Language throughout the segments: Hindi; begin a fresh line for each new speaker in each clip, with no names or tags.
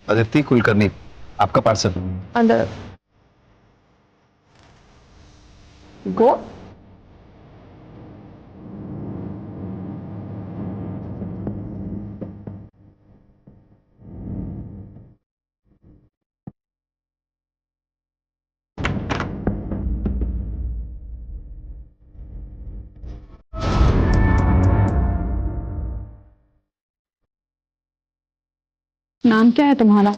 अदिति कुलकर्णी, आपका पार्सल।
अंदर गो। नाम क्या है तुम्हारा?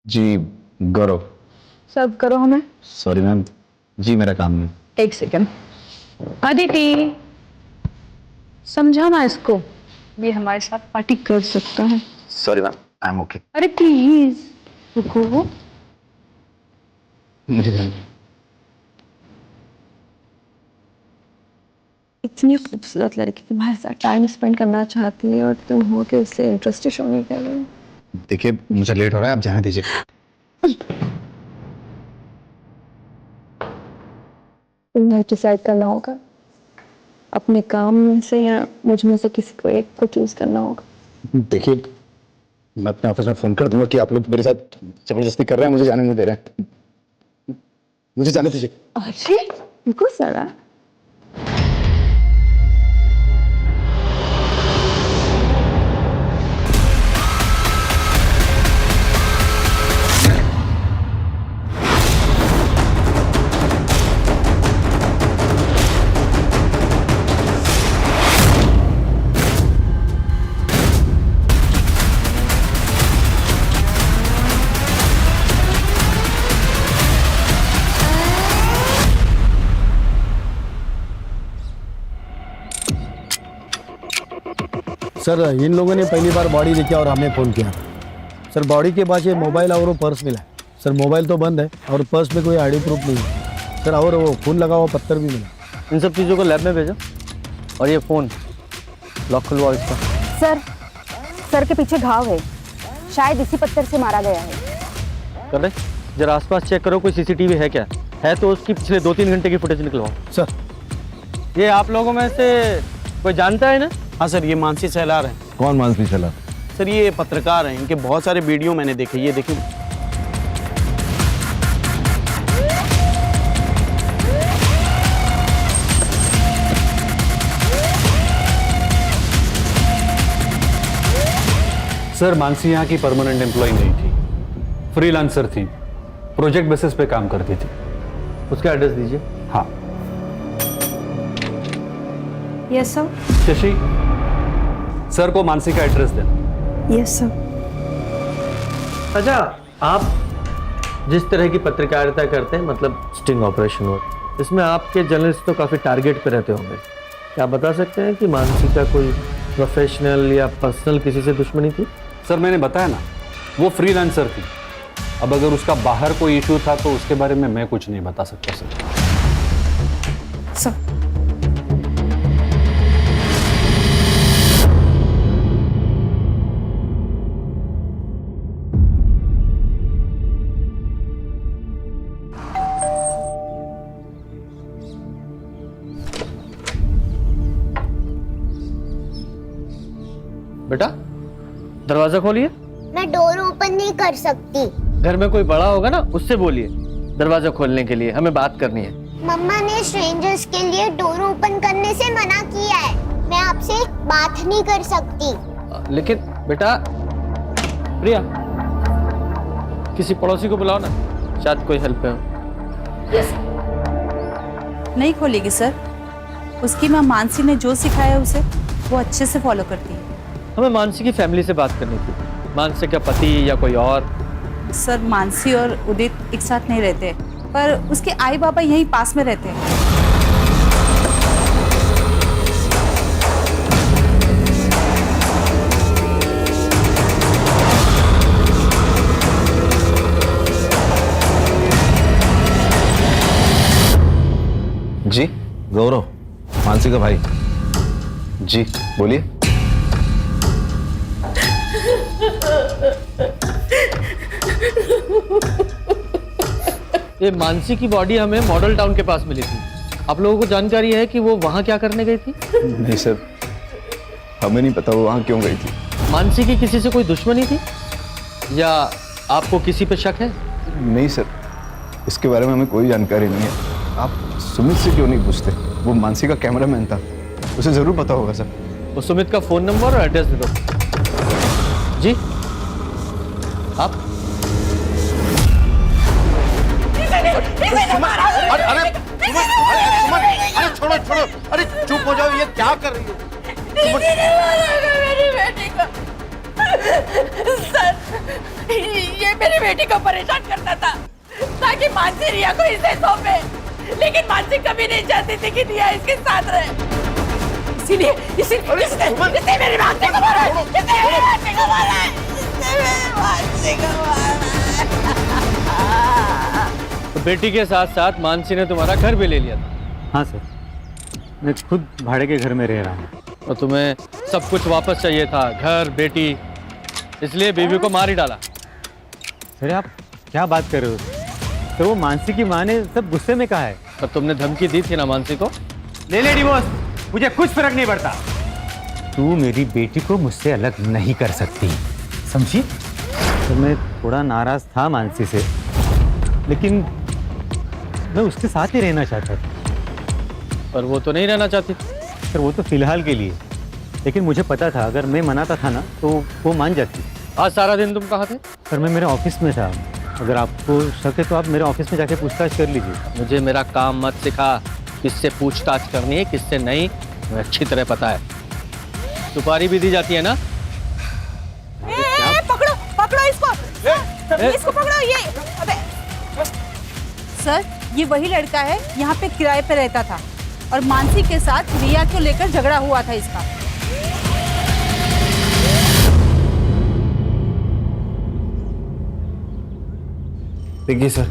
जी, गौरव।
सर्व करो हमें।
सॉरी मैम, जी मेरा काम है।
एक सेकंड। अदिति, समझाना इसको, ये हमारे साथ पार्टी कर सकता है।
Sorry ma'am, I am okay.
अरे प्लीज रुको। इतनी खूबसूरत लड़की तुम्हारे साथ टाइम स्पेंड करना चाहती है और तुम हो के उससे इंटरेस्ट शो नहीं कर रहे हो।
देखिए मुझे लेट हो रहा है, आप जाने दीजिए।
तुम्हें डिसाइड करना होगा अपने काम में से या मुझ में से किसी को एक को चूज करना होगा।
देखिए मैं अपने ऑफिस में फोन कर दूंगा कि आप लोग मेरे साथ जबरदस्ती कर रहे हैं, मुझे जाने नहीं दे रहे हैं। मुझे जाने दीजिए।
अरे रुको जरा।
सर इन लोगों ने पहली बार बॉडी देखी और हमें फ़ोन किया। सर बॉडी के पास ये मोबाइल और वो पर्स मिला। सर मोबाइल तो बंद है और पर्स में कोई आईडी प्रूफ नहीं है सर, और वो खून लगा हुआ पत्थर भी मिला।
इन सब चीज़ों को लैब में भेजो और ये फ़ोन लॉक खुलवाओ इसका।
सर के पीछे घाव है, शायद इसी पत्थर से मारा गया है।
कर रहे जरा आसपास चेक करो, कोई सीसीटीवी है क्या? है तो उसकी पिछले 2-3 घंटे की फुटेज निकलवाओ।
सर
ये आप लोगों में से कोई जानता है ना?
हाँ सर, ये मानसी सैलार हैं।
कौन मानसी सैलार?
सर ये पत्रकार हैं, इनके बहुत सारे वीडियो मैंने देखे। ये देखिए।
सर मानसी यहाँ की परमानेंट एम्प्लॉय नहीं थी, फ्रीलांसर थी, प्रोजेक्ट बेसिस पे काम करती थी।
उसका एड्रेस दीजिए।
हाँ।
Yes sir.
शशि, सर को मानसी का एड्रेस देना।
Yes sir.
अच्छा, आप जिस तरह की पत्रकारिता करते हैं, मतलब स्टिंग ऑपरेशन हो, इसमें आपके जर्नलिस्ट तो काफ़ी टारगेट पे रहते होंगे। क्या आप बता सकते हैं कि मानसी का कोई प्रोफेशनल या पर्सनल किसी से दुश्मनी थी?
सर मैंने बताया ना, वो फ्रीलांसर थी। अब अगर उसका बाहर कोई इशू था तो उसके बारे में मैं कुछ नहीं बता सकता सर।
सर
बेटा दरवाजा खोलिए।
मैं डोर ओपन नहीं कर सकती।
घर में कोई बड़ा होगा ना, उससे बोलिए दरवाजा खोलने के लिए, हमें बात करनी है।
मम्मा ने स्ट्रेंजर्स के लिए डोर ओपन करने से मना किया है। मैं आपसे बात नहीं कर सकती।
लेकिन बेटा, प्रिया किसी पड़ोसी को बुलाओ ना, शायद कोई हेल्प है।
नहीं खोलेगी सर, उसकी माँ मानसी ने जो सिखाया है उसे वो अच्छे से फॉलो करती है।
हमें मानसी की फैमिली से बात करनी थी। मानसी का पति या कोई और?
सर मानसी और उदित एक साथ नहीं रहते, पर उसके आई बाबा यहीं पास में रहते हैं।
जी गौरव, मानसी का भाई। जी बोलिए।
ये मानसी की बॉडी हमें मॉडल टाउन के पास मिली थी। आप लोगों को जानकारी है कि वो वहाँ क्या करने गई थी?
नहीं सर, हमें नहीं पता वो वहाँ क्यों गई थी।
मानसी की किसी से कोई दुश्मनी थी या आपको किसी पे शक है?
नहीं सर, इसके बारे में हमें कोई जानकारी नहीं है। आप सुमित से क्यों नहीं पूछते? वो मानसी का कैमरामैन था, उसे जरूर पता होगा सर।
वो सुमित का फोन नंबर और एड्रेस दे दो। जी आप?
अरे छोड़ो छोड़ो, अरे चुप हो जाओ, ये क्या कर रही हो?
मेरी बेटी को सर, ये मेरी बेटी को परेशान करता था ताकि मानसी रिया को इसे सौंपे, लेकिन मानसी कभी नहीं चाहती थी कि रिया इसके साथ रहे। इसीलिए इसने मेरी मानसी को मारा है, इसने मेरी मानसी को मारा है, इसने मेरी मानसी को मारा है।
तो बेटी के साथ साथ मानसी ने तुम्हारा घर भी ले लिया था?
हाँ सर, मैं खुद भाड़े के घर में रह रहा हूँ।
और तुम्हें सब कुछ वापस चाहिए था, घर, बेटी, इसलिए बीवी को मार ही डाला?
सर आप क्या बात कर रहे हो? सर वो मानसी की माँ ने सब गुस्से में कहा है।
पर तुमने धमकी दी थी ना मानसी को?
ले ले डिवोर्स, मुझे कुछ फर्क नहीं पड़ता। तू मेरी बेटी को मुझसे अलग नहीं कर सकती, समझी? तो मैं थोड़ा नाराज था मानसी से, लेकिन मैं उसके साथ ही रहना चाहता था।
पर वो तो नहीं रहना चाहती।
सर वो तो फिलहाल के लिए, लेकिन मुझे पता था अगर मैं मनाता था ना तो वो मान जाती।
आज सारा दिन तुम कहाँ थे?
सर मैं मेरे ऑफिस में था। अगर आपको शक है तो आप मेरे ऑफिस में जाके पूछताछ कर लीजिए।
मुझे मेरा काम मत सिखा, किससे पूछताछ करनी है किससे नहीं मुझे अच्छी तरह पता है। सुपारी भी दी जाती है ना?
पकड़ो पकड़ो इसको, इसको पकड़ो। ये अबे
सर, ये वही लड़का है, यहाँ पे किराए पे रहता था और मानसी के साथ रिया को लेकर झगड़ा हुआ था इसका।
देखिए सर,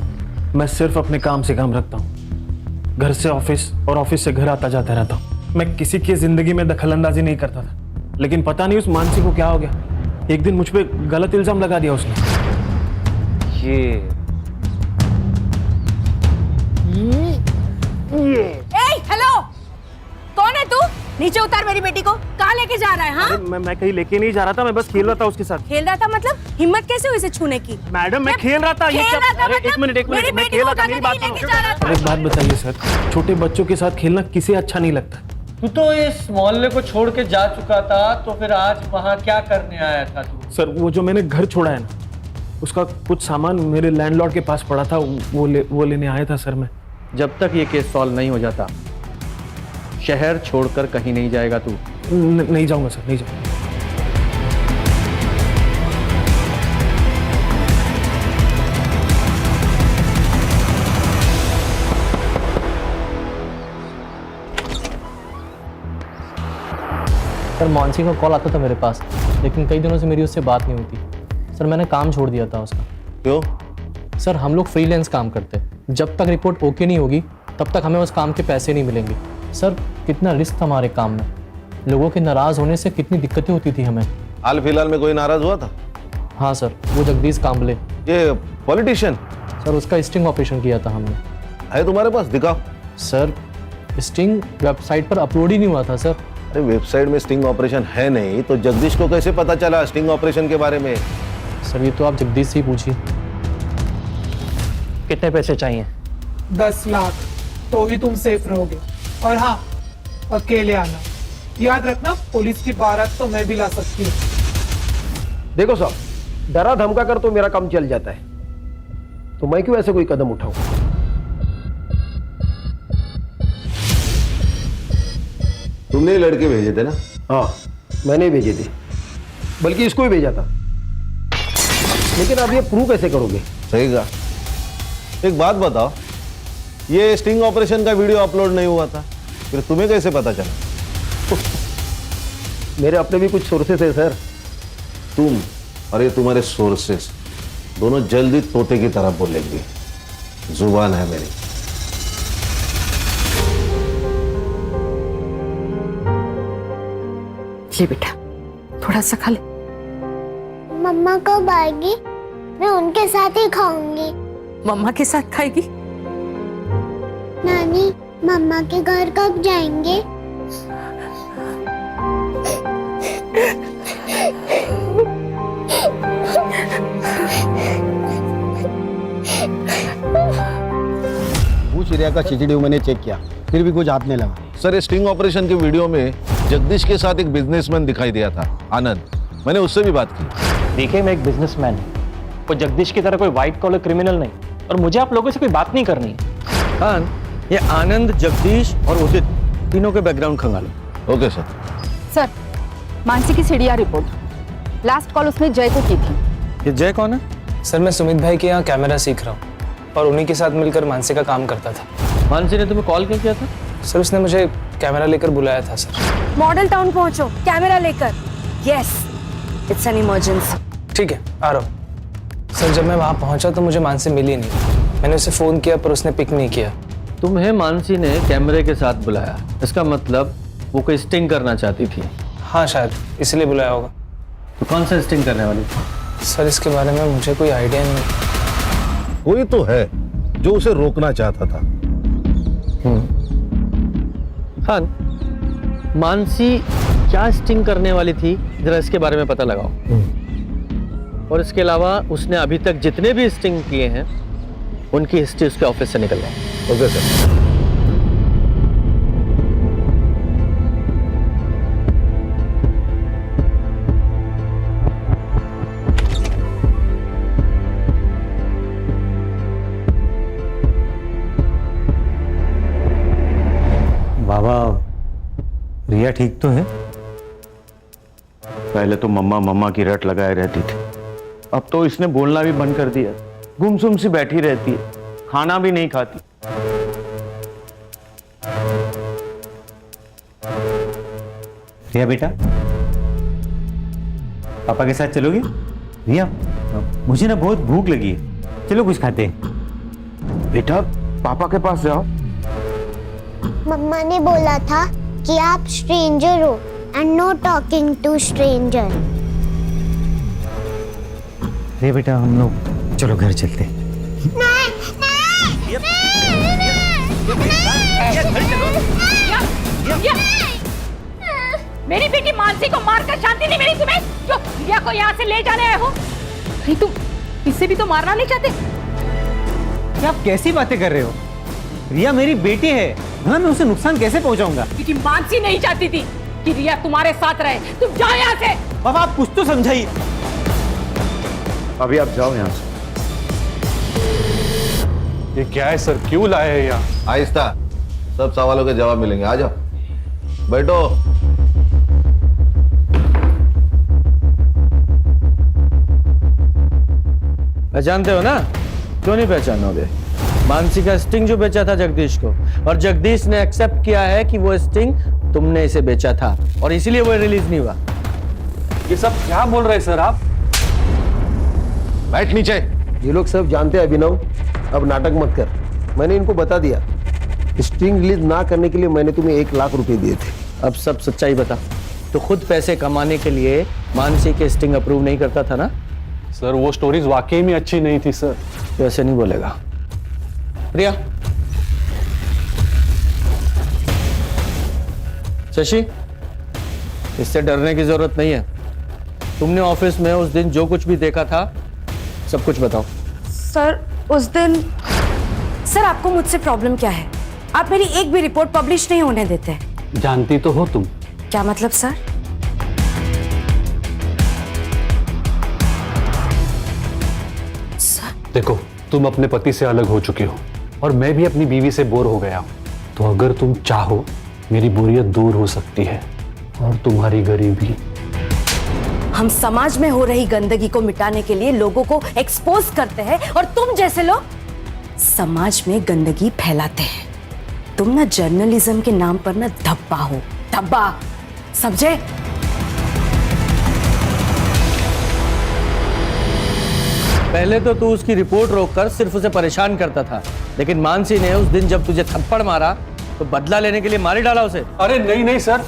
मैं सिर्फ अपने काम से काम रखता हूँ। घर से ऑफिस और ऑफिस से घर आता जाता रहता हूँ। मैं किसी की जिंदगी में दखलंदाजी नहीं करता था, लेकिन पता नहीं उस मानसी को क्या हो गया। एक दिन मुझ पे गलत इल्जाम लगा दिया उसने।
हेलो, कौन है तू? नीचे उतार मेरी बेटी को। कहाँ लेके जा रहा है? हाँ,
मैं कहीं लेके नहीं जा रहा था, मैं बस खेल रहा था उसके साथ।
खेल रहा था मतलब? हिम्मत कैसे हुई इसे छूने की?
मैडम मैं खेल रहा था। ये क्या? अरे एक मिनट मैं खेल रहा था, मेरी बात सुनो। एक बात बताइए सर, छोटे बच्चों के साथ खेलना किसे अच्छा नहीं लगता?
तू तो इस मोहल्ले को छोड़ के जा चुका था, तो फिर आज वहाँ क्या करने आया था तू?
सर वो जो मैंने घर छोड़ा है ना, उसका कुछ सामान मेरे लैंडलॉर्ड के पास पड़ा था, वो लेने आया था सर मैं।
जब तक ये केस सॉल्व नहीं हो जाता शहर छोड़कर कहीं नहीं जाएगा तू?
नहीं जाऊंगा सर, नहीं जाऊंगा।
सर मानसी का कॉल आता था मेरे पास, लेकिन कई दिनों से मेरी उससे बात नहीं हुई। सर मैंने काम छोड़ दिया था उसका।
क्यों?
सर हम लोग फ्रीलांस काम करते हैं, जब तक रिपोर्ट ओके नहीं होगी तब तक हमें उस काम के पैसे नहीं मिलेंगे। सर कितना रिस्क था हमारे काम में, लोगों के नाराज़ होने से कितनी दिक्कतें होती थी हमें।
हाल फिलहाल में कोई नाराज हुआ था?
हाँ सर, वो जगदीश कांबले,
ये पॉलिटिशियन?
सर उसका स्टिंग ऑपरेशन किया था हमने।
है तुम्हारे पास? दिखाओ।
सर स्टिंग वेबसाइट पर अपलोड ही नहीं हुआ था सर।
अरे वेबसाइट में स्टिंग ऑपरेशन है नहीं तो जगदीश को कैसे पता चला स्टिंग ऑपरेशन के बारे में?
सर ये तो आप जगदीश से ही पूछिए।
कितने पैसे चाहिए?
10 लाख, तो ही तुम सेफ रहोगे। और हाँ, अकेले आना। याद रखना, पुलिस की बारात तो मैं भी ला सकती हूँ।
देखो साहब, डरा धमका कर तो मेरा काम चल जाता है, तो मैं क्यों ऐसे कोई कदम उठाऊं?
तुमने लड़के भेजे थे ना?
हाँ मैंने ही भेजे थे, बल्कि इसको ही भेजा था। लेकिन आप ये प्रूव कैसे करोगे?
सही कहा। एक बात बताओ, ये स्टिंग ऑपरेशन का वीडियो अपलोड नहीं हुआ था, फिर तुम्हें कैसे पता चला?
मेरे अपने भी कुछ सोर्सेस है सर।
तुम और ये तुम्हारे सोर्सेस दोनों जल्दी तोते की तरह बोलेंगे। जुबान है मेरी।
ले बेटा, थोड़ा सा खा ले।
मम्मा कब आएगी? मैं उनके साथ ही खाऊंगी।
मम्मा के साथ खाएगी?
नानी, मम्मा के घर कब जाएंगे?
उस एरिया का सीसीटीवी मैंने चेक किया, फिर भी कुछ हाथ नहीं लगा।
सर ये स्टिंग ऑपरेशन के वीडियो में जगदीश के साथ एक बिजनेसमैन दिखाई दिया था, आनंद। मैंने उससे भी बात की।
देखिए मैं एक बिजनेसमैन हूँ, वो जगदीश की तरह कोई व्हाइट कॉलर क्रिमिनल नहीं, और मुझे आप लोगों से कोई बात नहीं करनी है।
हाँ, ये आनंद, जगदीश और उदित तीनों के बैकग्राउंड खंगालो।
Okay sir.
सर, मानसी की सीढ़िया रिपोर्ट। लास्ट कॉल उसने जय को की थी।
ये जय कौन है?
सर मैं सुमित भाई के यहाँ कैमरा सीख रहा हूँ और उन्हीं के साथ मिलकर मानसी का काम करता था।
मानसी ने तुम्हें कॉल क्यों किया था?
सर उसने मुझे कैमरा लेकर बुलाया था सर।
मॉडल टाउन पहुंचो, कैमरा लेकर। Yes, it's an emergency.
ठीक है, आ रहा हूँ। सर जब मैं वहाँ पहुँचा तो मुझे मानसी मिली नहीं। मैंने उसे फ़ोन किया पर उसने पिक नहीं किया।
तुम्हें मानसी ने कैमरे के साथ बुलाया, इसका मतलब वो कोई स्टिंग करना चाहती थी।
हाँ शायद इसलिए बुलाया होगा।
तो कौन सा स्टिंग करने वाली थी?
सर इसके बारे में मुझे कोई आइडिया नहीं।
कोई तो है जो उसे रोकना चाहता था।
हाँ, मानसी क्या स्टिंग करने वाली थी, जरा इसके बारे में पता लगाओ। और इसके अलावा उसने अभी तक जितने भी स्टिंग किए हैं उनकी हिस्ट्री उसके ऑफिस से निकलवाओ।
Okay sir.
बाबा, रिया ठीक तो है?
पहले तो मम्मा मम्मा की रट लगाए रहती थी, अब तो इसने बोलना भी बंद कर दिया। गुमसुम सी बैठी रहती है, खाना भी नहीं खाती।
रिया बेटा, पापा के साथ चलोगी? रिया, मुझे ना बहुत भूख लगी है, चलो कुछ खाते हैं।
बेटा पापा के पास जाओ।
मम्मा ने बोला था कि आप स्ट्रेंजर हो and no talking to stranger.
Riya बेटा, हम लोग चलो घर चलते हैं।
मेरी बेटी मानसी को मारकर शांति नहीं मिली तुम्हें, जो रिया को यहाँ से ले जाने आए हो? नहीं, तुम इसे भी तो मारना नहीं चाहते?
क्या आप कैसी बातें कर रहे हो? रिया मेरी बेटी है, मैं उसे नुकसान कैसे पहुंचाऊंगा?
क्योंकि मानसी नहीं चाहती थी कि रिया तुम्हारे साथ रहे। तुम जाओ यहाँ से।
पापा आप कुछ तो समझाइए।
अभी आप जाओ यहाँ से।
ये क्या है सर, क्यों लाए हैं यहाँ? आहिस्ता, सब सवालों के जवाब मिलेंगे। आ जाओ, बैठो।
पहचानते हो ना? क्यों नहीं पहचानोगे? मानसी का स्टिंग जो बेचा था जगदीश को, और जगदीश ने एक्सेप्ट किया है कि वो स्टिंग तुमने इसे बेचा था और इसीलिए वो रिलीज नहीं हुआ।
ये सब क्या बोल रहे हैं सर आप?
बैठ नीचे।
ये लोग सब जानते हैं अभिनव, अब नाटक मत कर। मैंने इनको बता दिया, स्टिंग रिलीज ना करने के लिए मैंने तुम्हें 1 लाख रुपए दिए थे।
अब सब सच्चाई बता। तो खुद पैसे कमाने के लिए मानसी के स्टिंग अप्रूव नहीं करता था ना?
सर वो स्टोरीज वाकई में अच्छी नहीं थी सर।
तो ऐसे नहीं बोलेगा। प्रिया, शशि, इससे डरने की जरूरत नहीं है। तुमने ऑफिस में उस दिन जो कुछ भी देखा था सब कुछ बताओ।
सर उस दिन, सर आपको मुझसे प्रॉब्लम क्या है? आप मेरी एक भी रिपोर्ट पब्लिश नहीं होने देते।
जानती तो हो तुम।
क्या मतलब सर?
देखो, तुम अपने पति से अलग हो चुके हो और मैं भी अपनी बीवी से बोर हो गया हूं। तो अगर तुम चाहो, मेरी बोरियत दूर हो सकती है और तुम्हारी गरीबी।
हम समाज में हो रही गंदगी को मिटाने के लिए लोगों को एक्सपोज करते हैं और तुम जैसे लोग समाज में गंदगी फैलाते हैं। तुम ना जर्नलिज्म के नाम पर ना धब्बा हो, धब्बा, समझे?
पहले तो तू उसकी रिपोर्ट रोककर सिर्फ उसे परेशान करता था, लेकिन मानसी ने उस दिन जब तुझे थप्पड़ मारा तो बदला लेने के लिए मार ही डाला उसे।
अरे नहीं नहीं सर,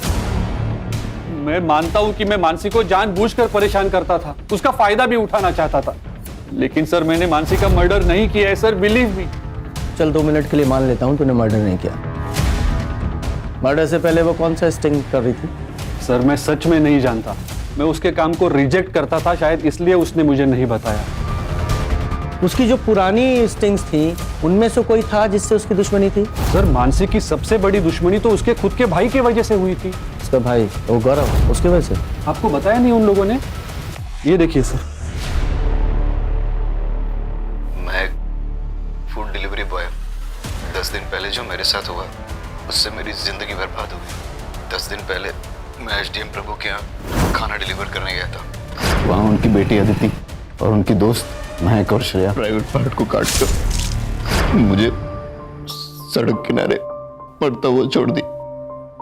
मैं मानता हूं कि मैं मानसी को जानबूझकर परेशान करता था, उसका फायदा भी उठाना चाहता था, लेकिन सर मैंने मानसी का मर्डर नहीं किया है सर, बिलीव मी।
चल 2 मिनट के लिए मान लेता हूं तूने मर्डर नहीं किया। मर्डर से पहले वो कौन सा स्टिंग कर रही थी?
सर मैं सच में नहीं जानता, मैं उसके काम को रिजेक्ट करता था, शायद इसलिए उसने मुझे नहीं बताया।
उसकी जो पुरानी स्टिंग्स थी उनमें से कोई था जिससे उसकी दुश्मनी थी?
सर मानसी की सबसे बड़ी दुश्मनी तो उसके खुद के भाई की वजह से हुई थी।
उसका भाई वो गौरव, उसकी वजह से?
आपको बताया नहीं उन लोगों ने? ये देखिए सर।
मैं फूड डिलीवरी बॉय, 10 दिन पहले जो मेरे साथ हुआ उससे मेरी जिंदगी बर्बाद हो गई। 10 दिन पहले मैं एसडीएम प्रभु के यहाँ खाना डिलीवर करने गया था। वहाँ उनकी बेटी अदिति और उनकी दोस्त महक और श्रेया प्राइवेट पार्ट को काट कर मुझे सड़क किनारे पड़ता हुआ छोड़ दी।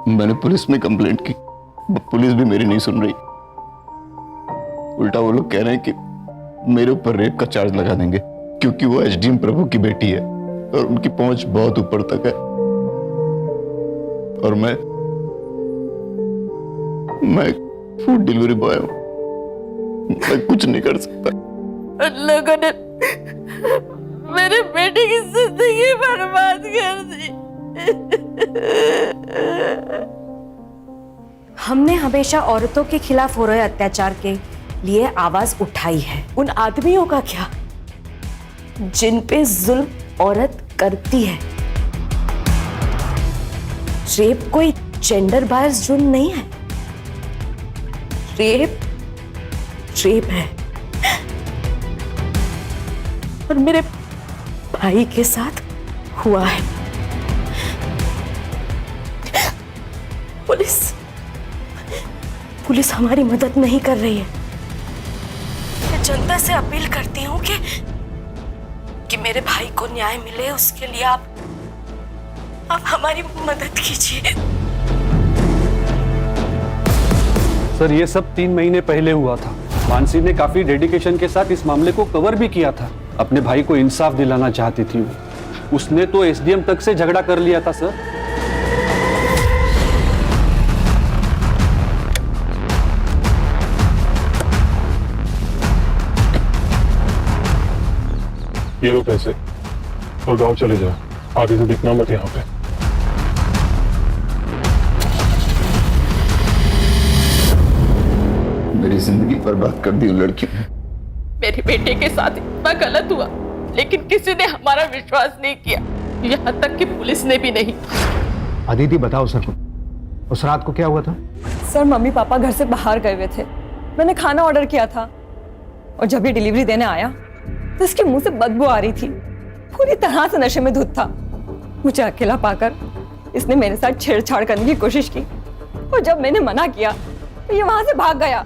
मैंने पुलिस में कंप्लेंट की, पुलिस भी मेरी नहीं सुन रही। उल्टा वो लोग कह रहे हैं कि मेरे ऊपर रेप का चार्ज लगा देंगे क्योंकि वो एसडीएम प्रभु की बेटी है और उनकी पहुंच बहुत ऊपर तक है। और मैं फूड डिलीवरी बॉय हूं, मैं कुछ नहीं कर सकता।
उन लोगों ने मेरे बेटे की जिंदगी बर्बाद कर दी।
हमने हमेशा औरतों के खिलाफ हो रहे अत्याचार के लिए आवाज उठाई है। उन आदमियों का क्या जिन पे जुल्म औरत करती है? रेप कोई जेंडर बायस जुर्म नहीं है। रेप है। और मेरे भाई के साथ हुआ है। पुलिस हमारी मदद नहीं कर रही है। मैं जनता से अपील करती हूँ कि मेरे भाई को न्याय मिले, उसके लिए आप हमारी मदद कीजिए।
सर ये सब 3 महीने पहले हुआ था। मानसी ने काफी डेडिकेशन के साथ इस मामले को कवर भी किया था। अपने भाई को इंसाफ दिलाना चाहती थी वो। उसने तो एसडीएम तक से झगड़ा कर लिया था सर।
ये लो पैसे और गांव चले जाओ, आगे से दिखना मत यहाँ पे।
मेरी जिंदगी बर्बाद कर दी उन लड़कियों ने।
मेरे बेटे के साथ इतना गलत हुआ लेकिन किसी ने हमारा विश्वास नहीं किया, यहाँ तक कि पुलिस ने भी नहीं।
अदिति बताओ सर को, उस रात को क्या हुआ था?
सर मम्मी पापा घर से बाहर गए हुए थे। मैंने खाना ऑर्डर किया था और जब ये डिलीवरी देने आया तो इसके मुंह से बदबू आ रही थी। पूरी तरह से नशे में धुत था। मुझे अकेला पाकर इसने मेरे साथ छेड़छाड़ करने की कोशिश की और जब मैंने मना किया तो ये वहां से भाग गया।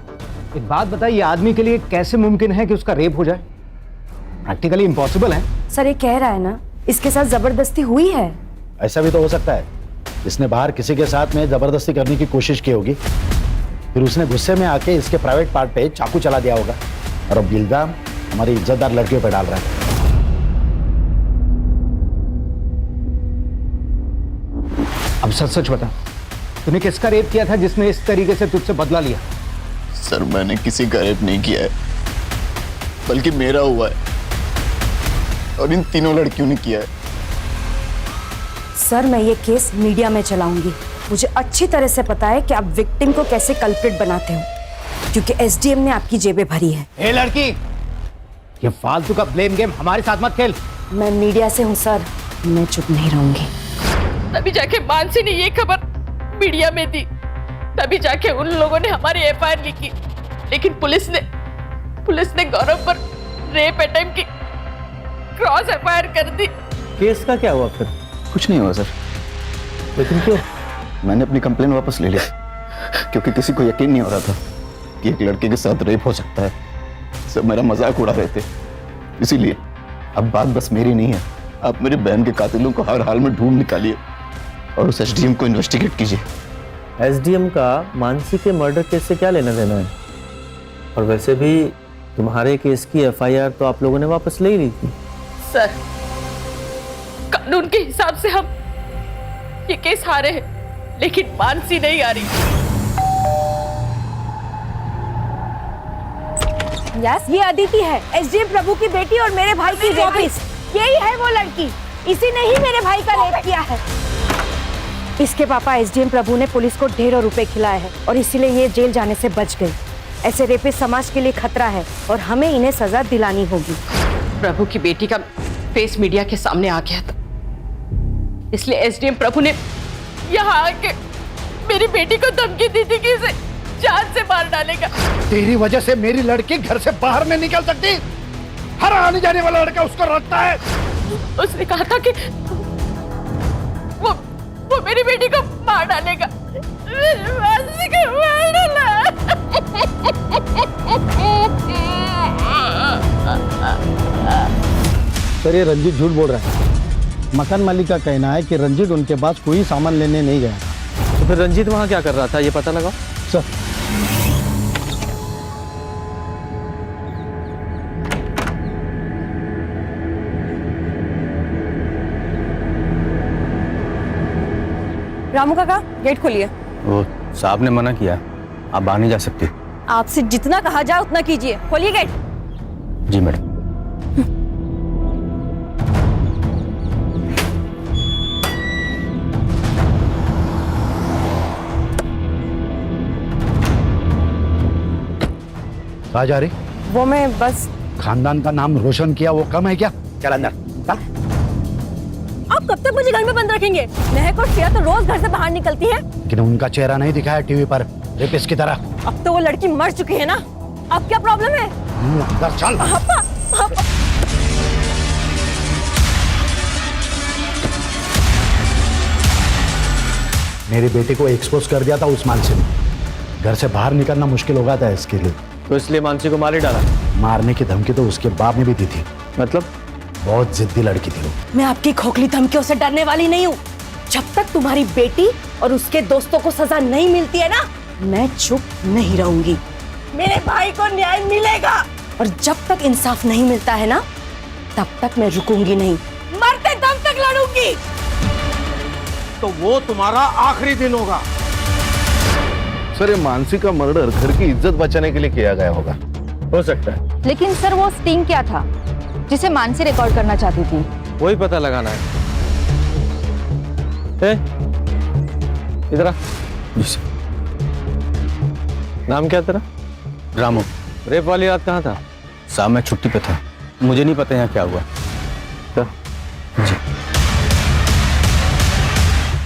एक बात बताइए, आदमी के लिए कैसे मुमकिन है कि उसका रेप हो जाए? प्रैक्टिकली इम्पॉसिबल है।
सर ये कह रहा है ना इसके साथ जबरदस्ती हुई है।
ऐसा भी तो हो सकता है, इसने बाहर किसी के साथ में जबरदस्ती करने की कोशिश की होगी, फिर उसने गुस्से में आके इसके प्राइवेट पार्ट पे चाकू चला दिया होगा और अब इल्जाम हमारी इज्जतदार लड़कियों पे डाल रहा है। अब सच सच बता, तूने किसका रेप किया था जिसने इस तरीके से तुझसे बदला लिया?
सर मैंने किसी का रेप नहीं किया है, बल्कि मेरा हुआ है और इन तीनों लड़कियों ने किया है।
सर मैं ये केस मीडिया में चलाऊंगी। मुझे अच्छी तरह से पता है कि आप विक्टिम को कैसे कल्प्रिट बनाते हो, क्योंकि एसडीएम ने आपकी जेबें भरी है।
ए लड़की, ये फालतू का ब्लेम गेम हमारे साथ मत खेल।
मैं मीडिया से हूँ सर, मैं चुप नहीं रहूंगी।
तभी जाके मानसी ने ये खबर मीडिया में दी, तभी जाके उन लोगों ने हमारी एफआईआर लिखी, लेकिन पुलिस ने गौरव पर रेप अटेम्प्ट की क्रॉस एफआईआर कर दी।
केस का क्या हुआ फिर?
कुछ नहीं हुआ सर।
लेकिन क्यों?
मैंने अपनी कंप्लेन वापस ले ली क्योंकि किसी को यकीन नहीं हो रहा था कि एक लड़के के साथ रेप हो सकता है। सब मेरा मजाक उड़ा रहे थे, इसीलिए अब बात बस मेरी नहीं है। आप मेरी बहन के कातिलों को हर हाल में ढूंढ निकालिए और उस एसडीएम को इन्वेस्टिगेट कीजिए।
एसडीएम का मानसी के मर्डर केस से क्या लेना देना है? और वैसे भी तुम्हारे केस की एफआईआर तो आप लोगों ने वापस ले ही ली थी।
सर कानून के हिसाब से हम ये केस हारे हैं, लेकिन मानसी नहीं आ रही।
यस, ये अदिति है, एसडीएम प्रभु की बेटी और मेरे भाई की वापिस। यही है वो लड़की, इसी ने ही मेरे भाई का रेप किया है। इसके पापा एसडीएम प्रभु ने पुलिस को ढेरों रुपए खिलाए हैं और इसीलिए ये जेल जाने से बच गई। ऐसे रेपिस्ट समाज के लिए खतरा है और हमें इन्हें सजा दिलानी होगी।
प्रभु की बेटी का फेस मीडिया के सामने आ गया था, इसलिए एसडीएम प्रभु ने यहाँ आके मेरी बेटी को धमकी दी थी कि इसे जान से मार डालेगा।
तेरी वजह से मेरी लड़की घर से बाहर नहीं निकल सकती। हर आने जाने वाला लड़का उसको रखता है।
उसने कहा था कि वो मेरी बेटी को मार डालेगा। मानसी को मार डाला।
सर ये रंजीत झूठ बोल रहा है। मकान मालिक का कहना है कि रंजीत उनके पास कोई सामान लेने नहीं गया था।
तो फिर रंजीत वहाँ क्या कर रहा था, ये पता लगाओ।
सर
रामू काका गेट खोलिए।
वो साहब ने मना किया, आप बाहर नहीं जा सकती।
आपसे जितना कहा जाए उतना कीजिए, खोलिए गेट।
जी मैडम।
कहाँ जा रही?
वो मैं बस।
खानदान का नाम रोशन किया वो कम है क्या? चल अंदर चल।
आप कब तक मुझे घर में बंद रखेंगे? महक और श्रेया तो रोज घर से बाहर निकलती है।
लेकिन उनका चेहरा नहीं दिखाया टीवी पर रेपिस्ट की तरह।
अब तो वो लड़की मर चुकी है ना, अब क्या प्रॉब्लम है?
अंदर चल।
पापा, पापा।
मेरी बेटी को एक्सपोज कर दिया था उस मानसी ने। घर से बाहर निकलना मुश्किल हो गया था इसके लिए,
तो इसलिए मानसी को मार ही डाला।
मारने की धमकी तो उसके बाप ने भी दी थी।
मतलब?
बहुत जिद्दी लड़की थी वो।
मैं आपकी खोखली धमकियों से डरने वाली नहीं हूँ। जब तक तुम्हारी बेटी और उसके दोस्तों को सजा नहीं मिलती है ना, मैं चुप नहीं रहूंगी। मेरे भाई को न्याय मिलेगा, और जब तक इंसाफ नहीं मिलता है ना, तब तक मैं रुकूंगी नहीं, मरते दम तक लड़ूंगी।
तो वो तुम्हारा आखिरी दिन होगा।
सर ये मानसी का मर्डर घर की इज्जत बचाने के लिए किया गया होगा।
हो सकता है।
लेकिन सर वो स्टिंग क्या था जिसे मानसी रिकॉर्ड करना चाहती थी?
वही पता लगाना है। इधर आ। नाम क्या तेरा?
रामू।
रेप वाली रात कहाँ था?
साहब मैं छुट्टी पे था, मुझे नहीं पता यहाँ क्या हुआ। जी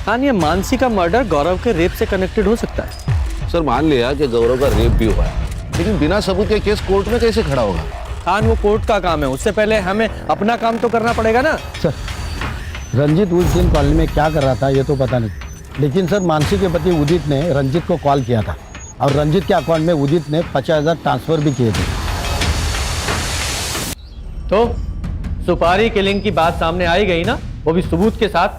हाँ, ये मानसी का मर्डर गौरव के रेप से कनेक्टेड हो सकता है।
सर मान लिया कि गौरव का रेप भी हुआ है, लेकिन बिना सबूत के केस कोर्ट में कैसे खड़ा होगा?
खान वो कोर्ट का काम है, उससे पहले हमें अपना काम तो करना पड़ेगा ना।
सर रंजीत उस दिन कॉलेज में क्या कर रहा था ये तो पता नहीं, लेकिन सर मानसी के पति उदित ने रंजीत को कॉल किया था और रंजीत के अकाउंट में उदित ने 50,000 ट्रांसफर भी किए थे।
तो सुपारी किलिंग की बात सामने आई गई ना, वो भी सबूत के साथ।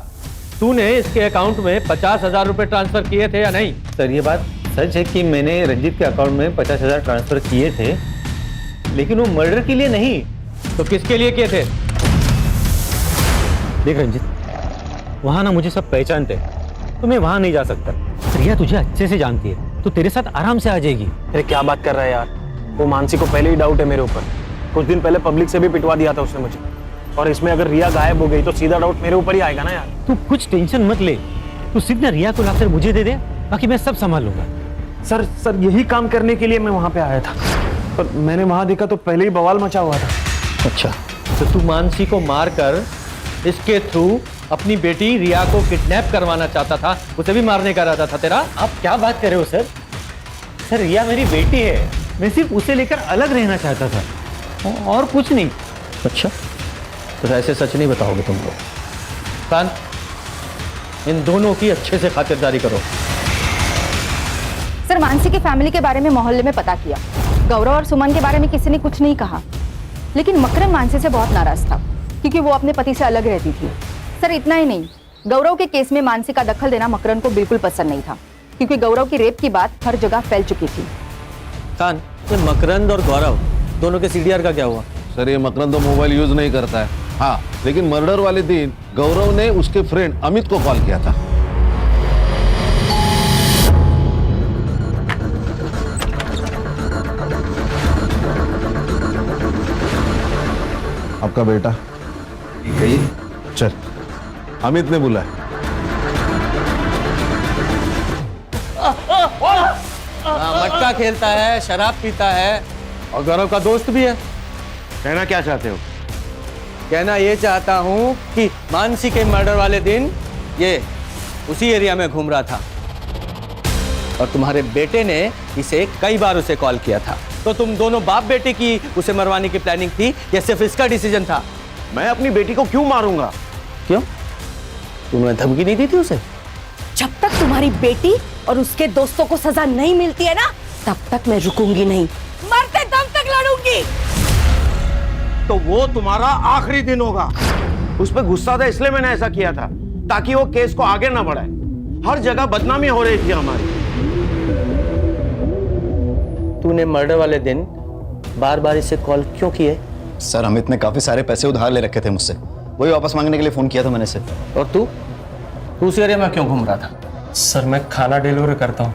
तूने इसके अकाउंट में 50,000 रुपए ट्रांसफर किए थे या नहीं?
सर ये बात सच है कि मैंने रंजीत के अकाउंट में 50,000 ट्रांसफर किए थे, लेकिन वो मर्डर के लिए नहीं।
तो किसके लिए किए थे?
देख रंजीत, वहां ना मुझे सब पहचानते, तो मैं वहां नहीं जा सकता। रिया तुझे अच्छे से जानती है, तो तेरे साथ आराम से आ जाएगी।
अरे क्या बात कर रहा है यार, वो मानसी को पहले ही डाउट है मेरे ऊपर। कुछ दिन पहले पब्लिक से भी पिटवा दिया था उसने मुझे, और इसमें अगर रिया गायब हो गई तो सीधा डाउट मेरे ऊपर ही आएगा ना यार।
तू कुछ टेंशन मत ले, तू सीधा रिया को लाकर मुझे दे दे, बाकी मैं सब संभाल लूंगा।
सर यही काम करने के लिए मैं वहां पे आया था, पर मैंने वहां देखा तो पहले ही बवाल मचा हुआ था।
अच्छा, तो तू मानसी को मारकर इसके थ्रू अपनी बेटी रिया को किडनैप करवाना चाहता था, उसे भी मारने का इरादा था तेरा?
आप क्या बात कर रहे हो सर? सर रिया मेरी बेटी है, मैं सिर्फ उसे लेकर अलग रहना चाहता था और कुछ नहीं।
अच्छा, तो ऐसे सच नहीं बताओगे तुम लोग? कान, इन दोनों की अच्छे से खातिरदारी करो।
सर मानसी की फैमिली के बारे में मोहल्ले में पता किया, गौरव और सुमन के बारे में किसी ने कुछ नहीं कहा, लेकिन मकरन मानसी से बहुत नाराज था क्योंकि वो अपने पति से अलग रहती थी। सर इतना ही नहीं, गौरव के केस में मानसी का दखल देना मकरन को बिल्कुल पसंद नहीं था, क्योंकि गौरव की रेप की बात हर जगह फैल चुकी थी।
कान, ये मकरंद और गौरव दोनों के सीडीआर का क्या हुआ?
सर ये मकरंद तो मोबाइल यूज नहीं करता है। हाँ, लेकिन मर्डर वाले दिन गौरव ने उसके फ्रेंड अमित को कॉल किया था। आपका बेटा चल, अमित ने बुलाया।
मटका खेलता है, शराब पीता है और गौरव का दोस्त भी है।
कहना क्या चाहते हो?
कहना ये चाहता हूँ कि मानसी के मर्डर वाले दिन ये उसी एरिया में घूम रहा था और तुम्हारे बेटे ने इसे कई बार उसे कॉल किया था। तो तुम दोनों बाप बेटे की उसे मरवाने की प्लानिंग थी या सिर्फ इसका डिसीजन था?
मैं अपनी बेटी को क्यों मारूंगा?
क्यों? तुमने धमकी नहीं दी थी उसे?
जब तक तुम्हारी बेटी और उसके दोस्तों को सजा नहीं मिलती है ना, तब तक मैं रुकूंगी नहीं, मरते दम तक लड़ूंगी।
तो वो तुम्हारा आखिरी दिन होगा। उस पर गुस्सा था इसलिए मैंने ऐसा किया था, ताकि वो केस को आगे ना बढ़ाए। हर जगह बदनामी हो रही थी हमारी।
तूने मर्डर वाले दिन बार बार इसे कॉल क्यों किए?
सर अमित ने काफी सारे पैसे उधार ले रखे थे मुझसे, वही वापस मांगने के लिए फोन किया था मैंने इसे।
और तू उस एरिया में क्यों घूम रहा था?
सर मैं खाना डिलीवरी करता हूँ,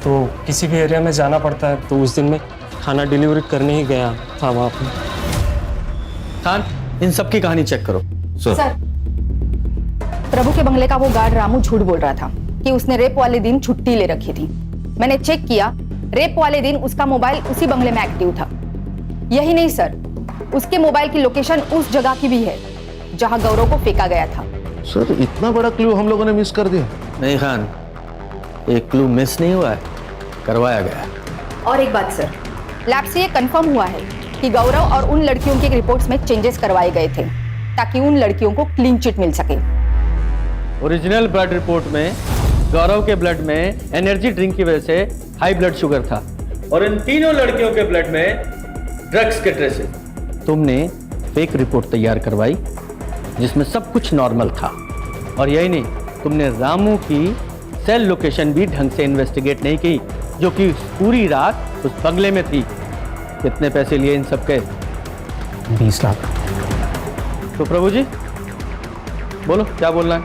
तो किसी भी एरिया में जाना पड़ता है, तो उस दिन मैं खाना डिलीवरी करने ही गया था वहाँ पर।
खान, इन सब की कहानी चेक करो।
सर, प्रभु के बंगले का वो गार्ड रामू झूठ बोल रहा था कि उसने रेप वाले दिन छुट्टी ले रखी थी। मैंने चेक किया, रेप वाले दिन उसका मोबाइल उसी बंगले में एक्टिव था। यही नहीं सर, उसके मोबाइल की लोकेशन उस जगह की भी है जहां गौरव को फेंका गया था।
सर इतना बड़ा क्लू हम लोगों ने मिस कर दिया।
नहीं खान, एक क्लू मिस नहीं हुआ है, करवाया गया है।
और एक बात सर, लैब से ये कंफर्म हुआ है कि गौरव और उन लड़कियों के रिपोर्ट्स में चेंजेस करवाए गए थे ताकि उन लड़कियों को क्लीन चिट मिल सके।
ओरिजिनल ब्लड रिपोर्ट में गौरव के ब्लड में एनर्जी ड्रिंक की वजह से हाई ब्लड शुगर था और इन तीनों लड़कियों के ब्लड में ड्रग्स के ट्रेसेस। तुमने फेक रिपोर्ट तैयार करवाई जिसमें सब कुछ नॉर्मल था। और यही नहीं, तुमने रामू की सेल लोकेशन भी ढंग से इन्वेस्टिगेट नहीं की, जो कि पूरी रात उस बंगले में थी। कितने पैसे लिए इन सब के?
20 लाख।
तो प्रभु जी बोलो, क्या बोलना है?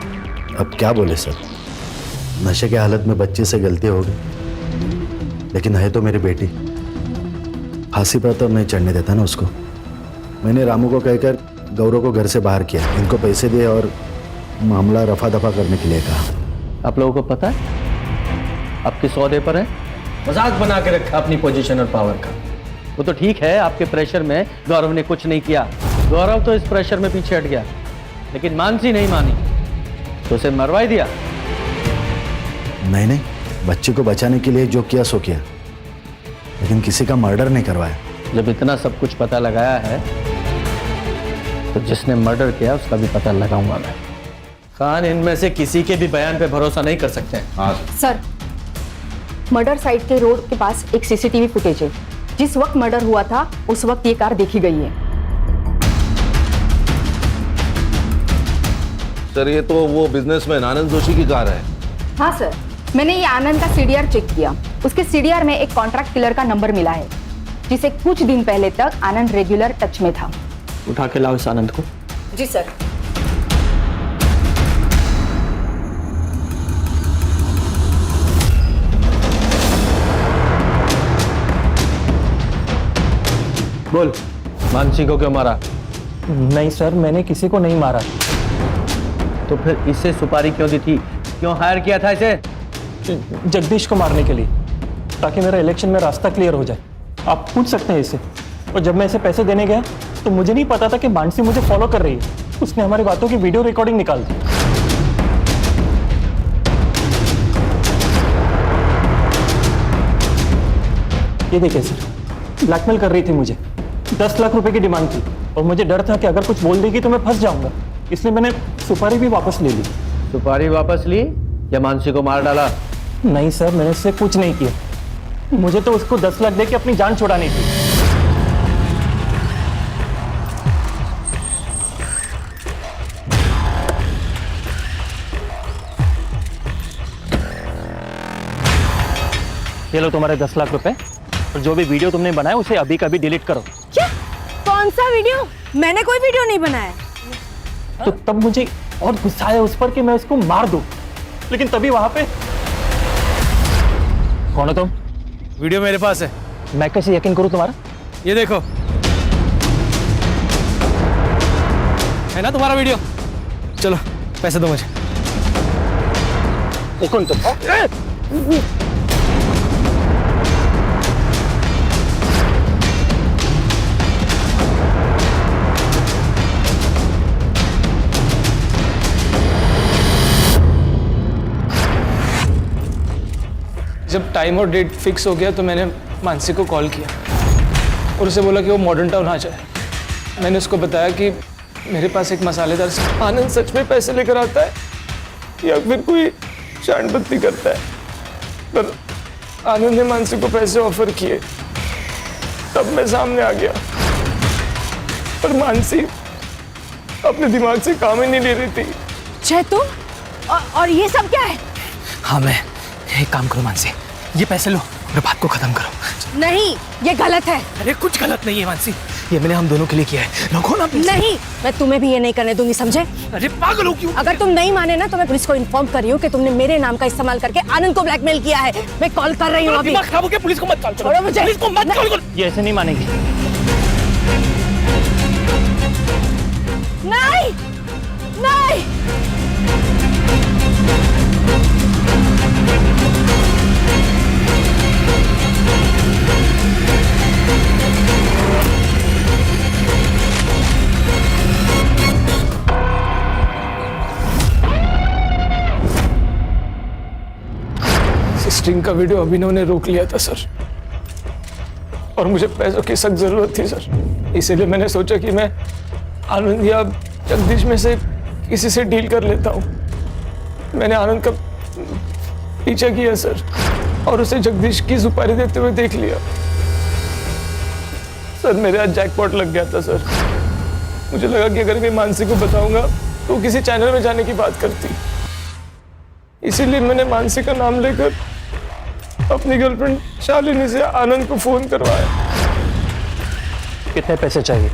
अब क्या बोले सर, नशे के हालत में बच्चे से गलती हो गई, लेकिन है तो मेरी बेटी। फांसी पर तो नहीं चढ़ने देता ना उसको। मैंने रामू को कहकर गौरव को घर से बाहर किया, इनको पैसे दिए और मामला रफा दफा करने के लिए कहा।
आप लोगों को पता है आपके सौदे पर है, मजाक बना के रखा अपनी पोजीशन और पावर का। वो तो ठीक है, आपके प्रेशर में गौरव ने कुछ नहीं किया, गौरव तो इस प्रेशर में पीछे हट गया, लेकिन मानसी नहीं मानी तो उसे मरवा दिया।
नहीं, बच्चे को बचाने के लिए जो किया सो किया, लेकिन किसी का मर्डर नहीं करवाया।
जब इतना सब कुछ पता लगाया है तो जिसने मर्डर किया उसका भी पता लगाऊंगा मैं। खान, इनमें से किसी के भी बयान पे भरोसा नहीं कर सकते हैं।
सर, मर्डर साइट के रोड के पास एक सीसीटीवी फुटेज है। जिस वक्त मर्डर हुआ था उस वक्त ये कार देखी गई है।
सर ये तो वो बिजनेसमैन आनंद जोशी की कार है।
हाँ सर, मैंने ये आनंद का सीडीआर चेक किया। उसके सीडीआर में एक कॉन्ट्रैक्ट किलर का नंबर मिला है जिसे कुछ दिन पहले तक आनंद रेगुलर टच में था।
उठा के लाओ इस आनंद को।
जी सर।
बोल, मानसी को क्यों मारा?
नहीं सर, मैंने किसी को नहीं मारा।
तो फिर इसे सुपारी क्यों दी थी? क्यों हायर किया था इसे?
जगदीश को मारने के लिए, ताकि मेरा इलेक्शन में रास्ता क्लियर हो जाए। आप पूछ सकते हैं इसे। और जब मैं इसे पैसे देने गया तो मुझे नहीं पता था कि मानसी मुझे फॉलो कर रही है। उसने हमारी बातों की वीडियो रिकॉर्डिंग निकाल दी। ये देखिए सर, ब्लैकमेल कर रही थी मुझे। 10 लाख रुपए की डिमांड थी और मुझे डर था कि अगर कुछ बोल देगी तो मैं फंस जाऊंगा, इसलिए मैंने सुपारी भी वापस ले ली।
सुपारी वापस ली या मानसी को मार डाला?
नहीं सर, मैंने इससे कुछ नहीं किया। मुझे तो उसको 10 लाख देके अपनी जान छुड़ानी थी। ये लो तुम्हारे 10 लाख रुपए, और जो भी वीडियो तुमने बनाया उसे अभी का अभी डिलीट करो।
क्या? कौन सा वीडियो? मैंने कोई वीडियो नहीं बनाया।
तो तब मुझे और गुस्सा आया उस पर कि मैं इसको मार दूं, लेकिन तभी वहां पे कौन हो तुम?
वीडियो मेरे पास है।
मैं कैसे यकीन करूं तुम्हारा?
ये देखो, है ना तुम्हारा वीडियो? चलो पैसे दो मुझे।
कौन तुम? जब टाइम और डेट फिक्स हो गया तो मैंने मानसी को कॉल किया और उसे बोला कि वो मॉडर्न टाउन आ जाए। मैंने उसको बताया कि मेरे पास एक मसालेदार आनंद सच में पैसे लेकर आता है या फिर कोई शांडबत्ती करता है, पर आनंद ने मानसी को पैसे ऑफर किए। तब मैं सामने आ गया, पर मानसी अपने दिमाग से काम ही नहीं ले रही थी।
जय तुम और ये सब क्या है?
हाँ मैं, एक काम करो मानसी, ये पैसे लो और बात को खत्म करो।
नहीं, ये गलत है।
अरे कुछ गलत नहीं है मानसी, ये मैंने हम दोनों के लिए किया है। रखो ना पैसे।
नहीं, मैं तुम्हें भी ये नहीं करने दूंगी, समझे?
अरे पागल हो क्यों?
अगर तुम नहीं माने ना तो मैं पुलिस को इन्फॉर्म कर रही हूँ कि तुमने मेरे नाम का इस्तेमाल करके आनंद को ब्लैकमेल किया है। मैं कॉल कर रही हूँ अभी।
दिमाग खराब हो गया, पुलिस को मत कॉल करो।
छोड़ो मुझे।
पुलिस को मत कॉल करो।
ये ऐसे नहीं मानेगी।
नहीं, नहीं।
स्टिंग का वीडियो अभिनव ने रोक लिया था सर, और मुझे पैसों की सख्त जरूरत थी सर। इसीलिए मैंने सोचा कि मैं आनंद या जगदीश में से किसी से डील कर लेता हूँ। मैंने आनंद का पीछा किया सर, और उसे जगदीश की सुपारी देते हुए देख लिया सर। मेरे आज जैकपॉट लग गया था सर। मुझे लगा कि अगर मैं मानसी को बताऊंगा तो किसी चैनल में जाने की बात करती, इसीलिए मैंने मानसी का नाम लेकर अपनी गर्लफ्रेंड शालिनी से आनंद को फोन करवाया।
कितने पैसे चाहिए?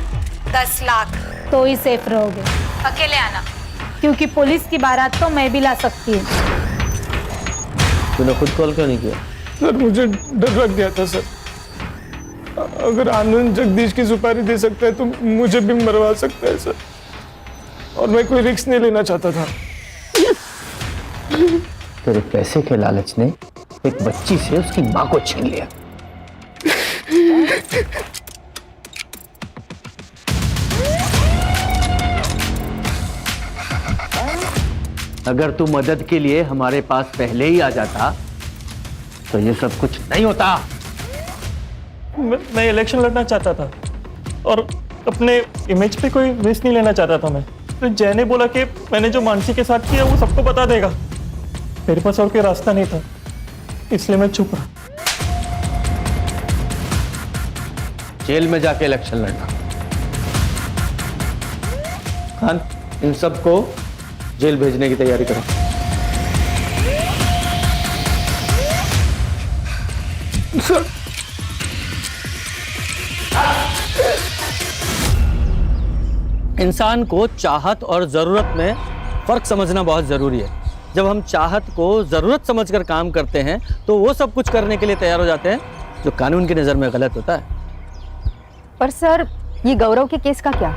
10 लाख। तो ही सेफ रहोगे। अकेले आना, क्योंकि पुलिस की बारात तो मैं भी ला सकती हूँ।
तूने खुद कॉल क्यों नहीं किया?
सर मुझे डर लग गया था सर, अगर आनंद जगदीश की सुपारी दे सकता है तो मुझे भी मरवा सकता है सर, और मैं कोई रिस्क नहीं लेना चाहता था।
तेरे पैसे के लालच ने एक बच्ची से उसकी मां को छीन लिया। अगर तू मदद के लिए हमारे पास पहले ही आ जाता तो ये सब कुछ नहीं होता।
मैं इलेक्शन लड़ना चाहता था और अपने इमेज पे कोई रिस्क नहीं लेना चाहता था मैं। तो जय ने बोला कि मैंने जो मानसी के साथ किया वो सबको बता देगा। मेरे पास और कोई रास्ता नहीं था, इसलिए मैं चुप रहा।
जेल में जाके इलेक्शन लड़ना। खान, इन सबको जेल भेजने की तैयारी करो। इंसान को चाहत और जरूरत में फर्क समझना बहुत जरूरी है। जब हम चाहत को जरूरत समझकर काम करते हैं तो वो सब कुछ करने के लिए तैयार हो जाते हैं जो कानून की नजर में गलत होता है।
पर सर, ये गौरव के केस का क्या?